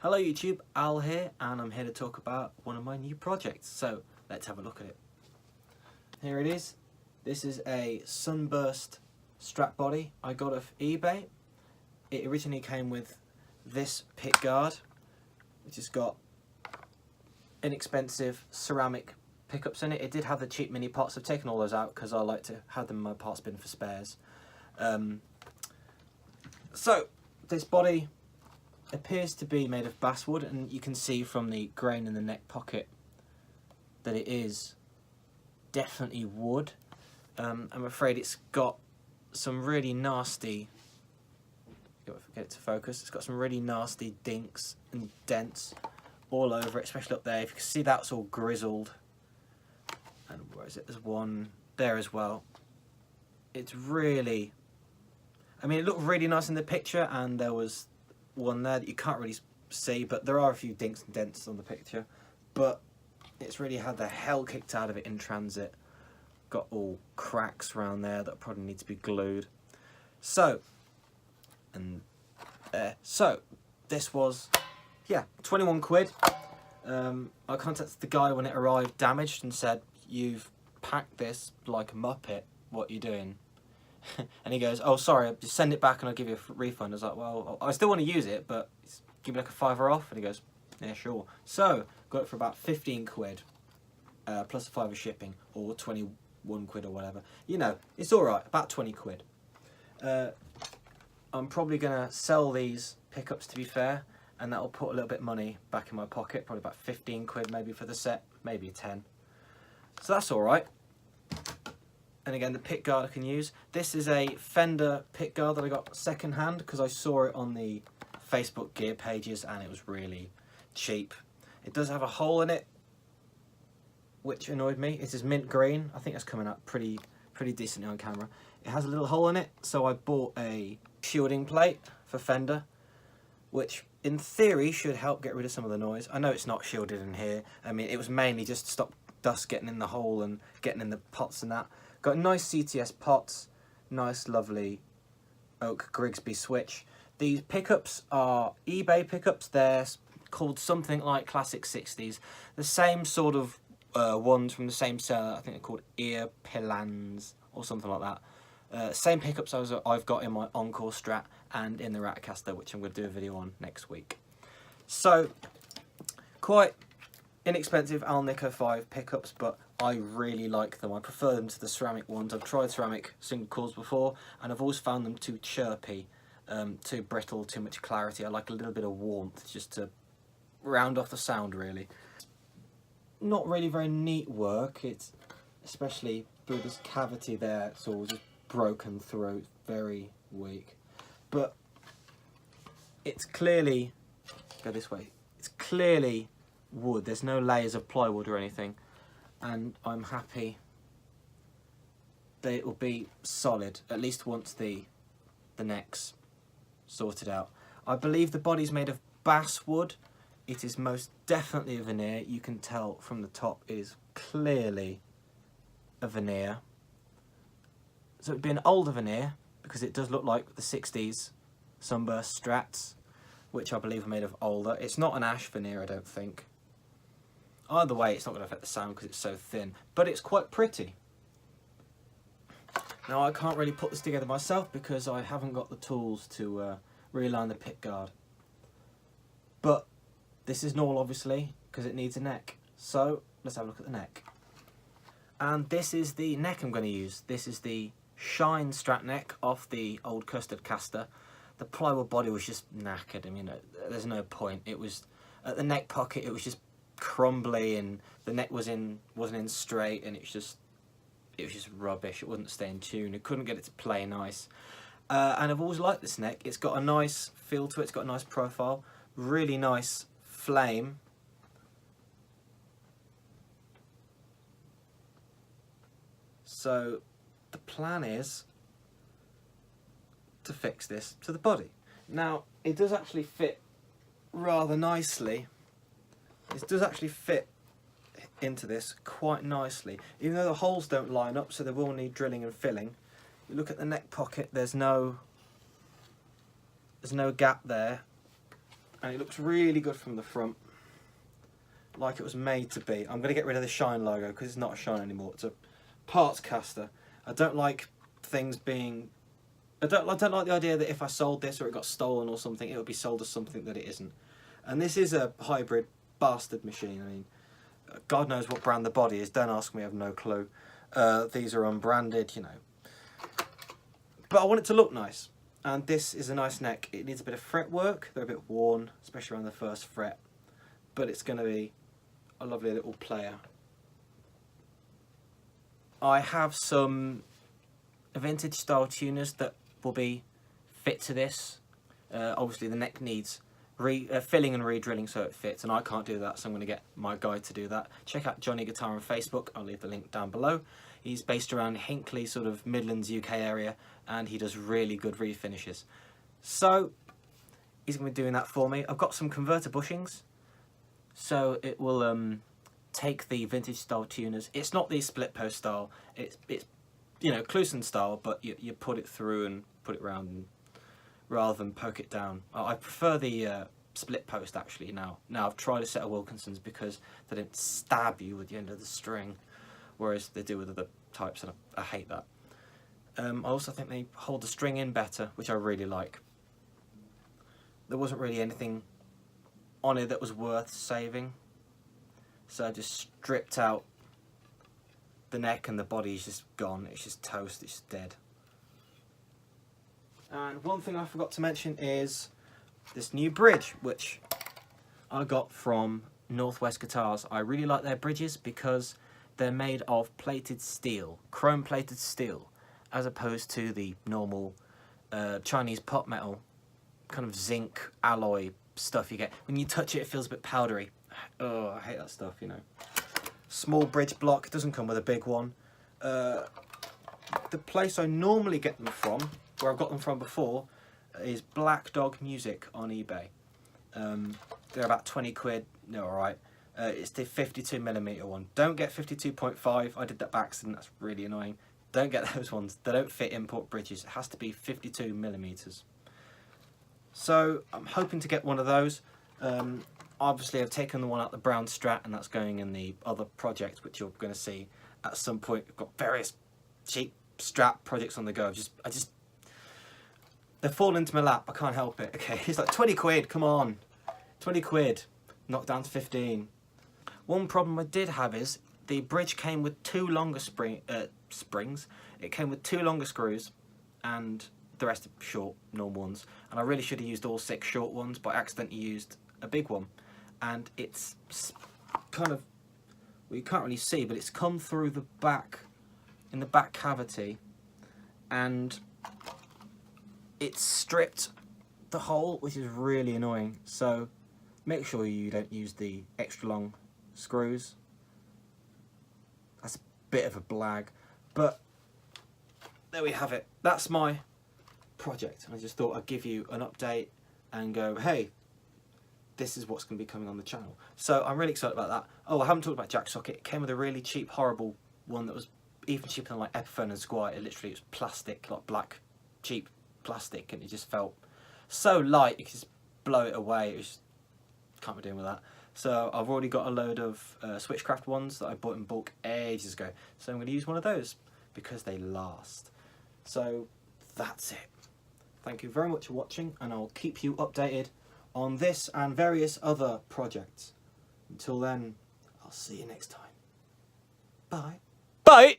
Hello YouTube, Al here, and I'm here to talk about one of my new projects. So let's have a look at it. Here it is. This is a Sunburst strap body I got off eBay. It originally came with this pick guard, which has got inexpensive ceramic pickups in it. It did have the cheap mini pots. I've taken all those out because I like to have them in my parts bin for spares. So this body appears to be made of basswood, and you can see from the grain in the neck pocket that it is definitely wood. I'm afraid it's got some really nasty, get it to focus, it's got some really nasty dinks and dents all over it, especially up there. If you can see, that's all grizzled. And where is it? There's one there as well. It's really, I mean, it looked really nice in the picture, and there was one there that you can't really see, but there are a few dinks and dents on the picture. But it's really had the hell kicked out of it in transit. Got all cracks around there that probably need to be glued. So, and there. So, this was, yeah, 21 quid. I contacted the guy when it arrived damaged and said, "You've packed this like a muppet, what are you doing?" And he goes, "Oh, sorry, just send it back and I'll give you a refund." I was like, "Well, I still want to use it, but give me like a £5 off." And he goes, "Yeah, sure." So, got it for about 15 quid, plus a £5 shipping, or 21 quid or whatever. You know, it's alright, about 20 quid. I'm probably going to sell these pickups, to be fair, and that'll put a little bit of money back in my pocket, probably about 15 quid maybe for the set, maybe 10. So that's alright. And again, the pick guard I can use. This is a Fender pick guard that I got second hand because I saw it on the Facebook gear pages and it was really cheap. It does have a hole in it, which annoyed me. It is mint green. I think that's coming up pretty decently on camera. It has a little hole in it, so I bought a shielding plate for Fender, which in theory should help get rid of some of the noise. I know it's not shielded in here. I mean, it was mainly just to stop dust getting in the hole and getting in the pots and that. Got nice CTS pots, nice lovely oak Grigsby switch. These pickups are eBay pickups. They're called something like Classic 60s. The same sort of ones from the same seller. I think they're called Pt1s or something like that. Same pickups I've got in my Encore Strat and in the Ratcaster, which I'm going to do a video on next week. So, quite inexpensive Alnico 5 pickups, but I really like them. I prefer them to the ceramic ones. I've tried ceramic single coils before, and I've always found them too chirpy, too brittle, too much clarity. I like a little bit of warmth just to round off the sound, really. Not really very neat work. It's especially through this cavity there, it's all just broken through. It's very weak, but it's clearly, go this way, it's clearly wood. There's no layers of plywood or anything, and I'm happy that it will be solid at least once the neck's sorted out. I believe the body's made of basswood. It is most definitely a veneer. You can tell from the top it is clearly a veneer. So it'd be an older veneer because it does look like the 60s Sunburst Strats, which I believe are made of older. It's not an ash veneer, I don't think. Either way, it's not going to affect the sound because it's so thin, but it's quite pretty. Now, I can't really put this together myself because I haven't got the tools to realign the pick guard. But this is normal, obviously, because it needs a neck. So, let's have a look at the neck. And this is the neck I'm going to use. This is the Shine Strat neck off the old Custard Caster. The plywood body was just knackered. I mean, there's no point. It was, at the neck pocket, it was just crumbly, and the neck wasn't in straight, and it was just rubbish. It wouldn't stay in tune. It couldn't get it to play nice. And I've always liked this neck. It's got a nice feel to it. It's got a nice profile. Really nice flame. So the plan is to fix this to the body. Now, it does actually fit rather nicely. It does actually fit into this quite nicely, even though the holes don't line up, so they will need drilling and filling. You look at the neck pocket, there's no gap there, and it looks really good from the front, like it was made to be. I'm going to get rid of the Shine logo because it's not a Shine anymore. It's a Partscaster. I don't like things being... I don't like the idea that if I sold this or it got stolen or something, it would be sold as something that it isn't. And this is a hybrid bastard machine. I mean, God knows what brand the body is. Don't ask me, I have no clue. These are unbranded, you know. But I want it to look nice. And this is a nice neck. It needs a bit of fret work. They're a bit worn, especially around the first fret. But it's going to be a lovely little player. I have some vintage style tuners that will be fit to this. Obviously the neck needs filling and re-drilling so it fits, and I can't do that, so I'm going to get my guy to do that. Check out Johnny Guitar on Facebook. I'll leave the link down below. He's based around Hinckley, sort of Midlands, UK area, and he does really good refinishes. So he's going to be doing that for me. I've got some converter bushings, so it will take the vintage style tuners. It's not the split post style. It's you know, Clusen style, but you put it through and put it round, and, rather than poke it down. I prefer the split post actually now. Now I've tried a set of Wilkinsons because they didn't stab you with the end of the string, whereas they do with other types, and I hate that. I also think they hold the string in better, which I really like. There wasn't really anything on it that was worth saving, so I just stripped out the neck, and the body is just gone. It's just toast, it's dead. And one thing I forgot to mention is this new bridge, which I got from Northwest Guitars. I really like their bridges because they're made of plated steel, chrome plated steel, as opposed to the normal Chinese pot metal kind of zinc alloy stuff you get. When you touch it, it feels a bit powdery. Oh, I hate that stuff, you know. Small bridge block, doesn't come with a big one. The place I normally get them from, where I've got them from before, is Black Dog Music on eBay. They're about 20 quid, they're alright. It's the 52mm one. Don't get 52.5, I did that by accident, that's really annoying. Don't get those ones, they don't fit import bridges. It has to be 52mm. So I'm hoping to get one of those. Obviously I've taken the one out the brown Strat, and that's going in the other project, which you're going to see at some point. I've got various cheap Strat projects on the go. They fall into my lap, I can't help it. Okay, it's like 20 quid, come on. 20 quid, knocked down to 15. One problem I did have is the bridge came with two longer springs. It came with two longer screws, and the rest are short, normal ones. And I really should have used all 6 short ones, but I accidentally used a big one. And it's kind of, well, you can't really see, but it's come through the back, in the back cavity, and it's stripped the hole, which is really annoying. So make sure you don't use the extra long screws. That's a bit of a blag, but there we have it. That's my project. I just thought I'd give you an update and go, hey, this is what's going to be coming on the channel. So I'm really excited about that. Oh, I haven't talked about jack socket. It came with a really cheap, horrible one that was even cheaper than like Epiphone and Squire. It literally was plastic, like black, cheap plastic, and it just felt so light you could just blow it away. It was, can't be doing with that. So I've already got a load of Switchcraft ones that I bought in bulk ages ago. So I'm going to use one of those because they last. So that's it. Thank you very much for watching, and I'll keep you updated on this and various other projects. Until then, I'll see you next time. Bye. Bye!